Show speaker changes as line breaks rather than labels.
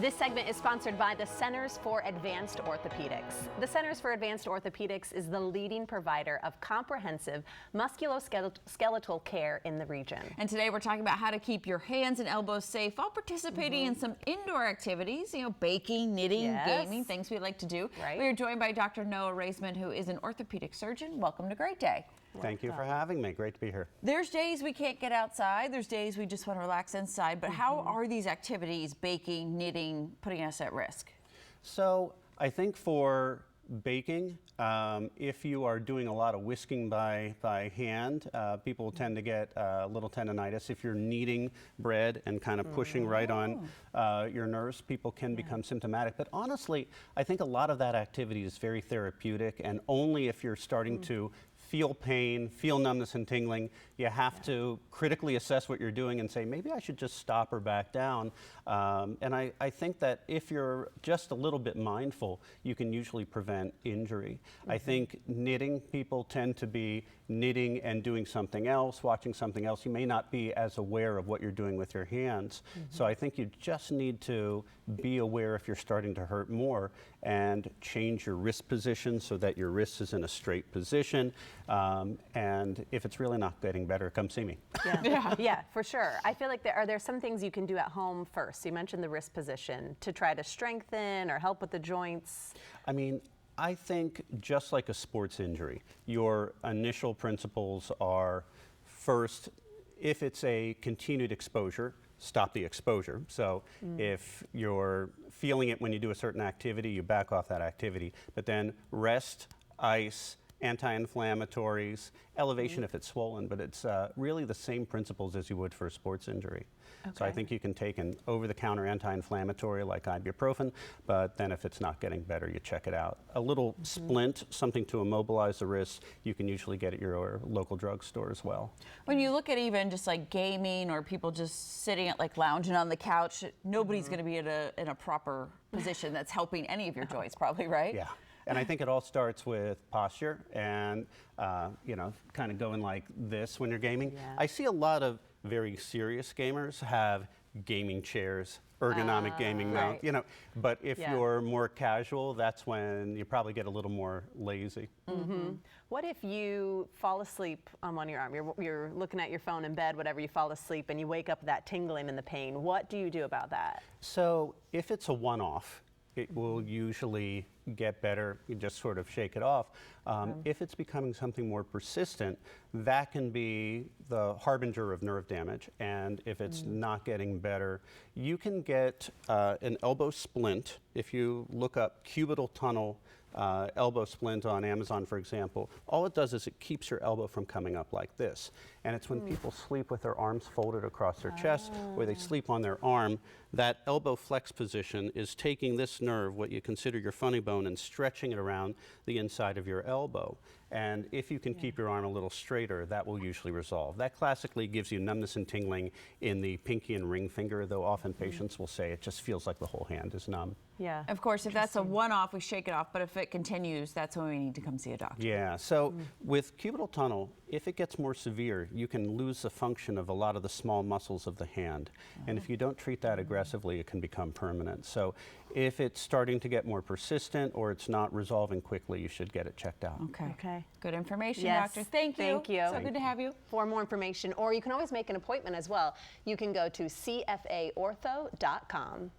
This segment is sponsored by the Centers for Advanced Orthopaedics. The Centers for Advanced Orthopaedics is the leading provider of comprehensive musculoskeletal care in the region.
And today we're talking about how to keep your hands and elbows safe while participating in some indoor activities, baking, knitting, gaming, things we like to do.
Right.
We are joined by Dr. Noah Raisman, who is an orthopedic surgeon. Welcome to Great Day.
Thank you for having me. Great to be here.
There's days we can't get outside. There's days we just want to relax inside. But how are these activities, baking, knitting, putting us at risk?
So I think for baking, if you are doing a lot of whisking by hand, people tend to get a little tendonitis. If you're kneading bread and kind of pushing right on your nerves, people can become symptomatic. But honestly, I think a lot of that activity is very therapeutic, and only if you're starting to feel pain, feel numbness and tingling, you have to critically assess what you're doing and say, maybe I should just stop or back down. And I think that if you're just a little bit mindful, you can usually prevent injury. I think knitting, people tend to be knitting and doing something else, watching something else. You may not be as aware of what you're doing with your hands. So I think you just need to be aware if you're starting to hurt more and change your wrist position so that your wrist is in a straight position. And if it's really not getting better, come see me.
Yeah, for sure. I feel like are there some things you can do at home first? You mentioned the wrist position to try to strengthen or help with the joints.
I mean, I think just like a sports injury, your initial principles are first, if it's a continued exposure, stop the exposure. So if you're feeling it when you do a certain activity, you back off that activity. But then rest, ice, anti-inflammatories, elevation if it's swollen, but it's really the same principles as you would for a sports injury. So I think you can take an over-the-counter anti-inflammatory like ibuprofen, but then if it's not getting better, you check it out. A little splint, something to immobilize the wrist, you can usually get at your local drugstore as well.
When you look at even just like gaming or people just sitting at lounging on the couch, nobody's going to be in a proper position that's helping any of your joints probably, right?
Yeah. And I think it all starts with posture and, kind of going like this when you're gaming. I see a lot of very serious gamers have gaming chairs, ergonomic gaming mount, but if you're more casual, that's when you probably get a little more lazy.
What if you fall asleep on one of your arm? You're looking at your phone in bed, whatever, you fall asleep and you wake up with that tingling and the pain. What do you do about that?
So if it's a one-off, it will usually get better. You just sort of shake it off. If it's becoming something more persistent, that can be the harbinger of nerve damage. And if it's not getting better, you can get an elbow splint. If you look up cubital tunnel elbow splint on Amazon, for example, all it does is it keeps your elbow from coming up like this. And it's when people sleep with their arms folded across their chest, or they sleep on their arm, that elbow flex position is taking this nerve, what you consider your funny bone, and stretching it around the inside of your elbow. And if you can keep your arm a little straighter, that will usually resolve. That classically gives you numbness and tingling in the pinky and ring finger, though often patients will say it just feels like the whole hand is numb.
Yeah.
Of course, if that's a one-off, we shake it off, but if it continues, that's when we need to come see a doctor.
Yeah, so with cubital tunnel, if it gets more severe, you can lose the function of a lot of the small muscles of the hand. And if you don't treat that aggressively, it can become permanent. So if it's starting to get more persistent or it's not resolving quickly, you should get it checked out.
Okay.
Good information,
Yes.
doctor. Thank you.
Thank you.
So good to have you.
For more information, or you can always make an appointment as well, you can go to cfaortho.com.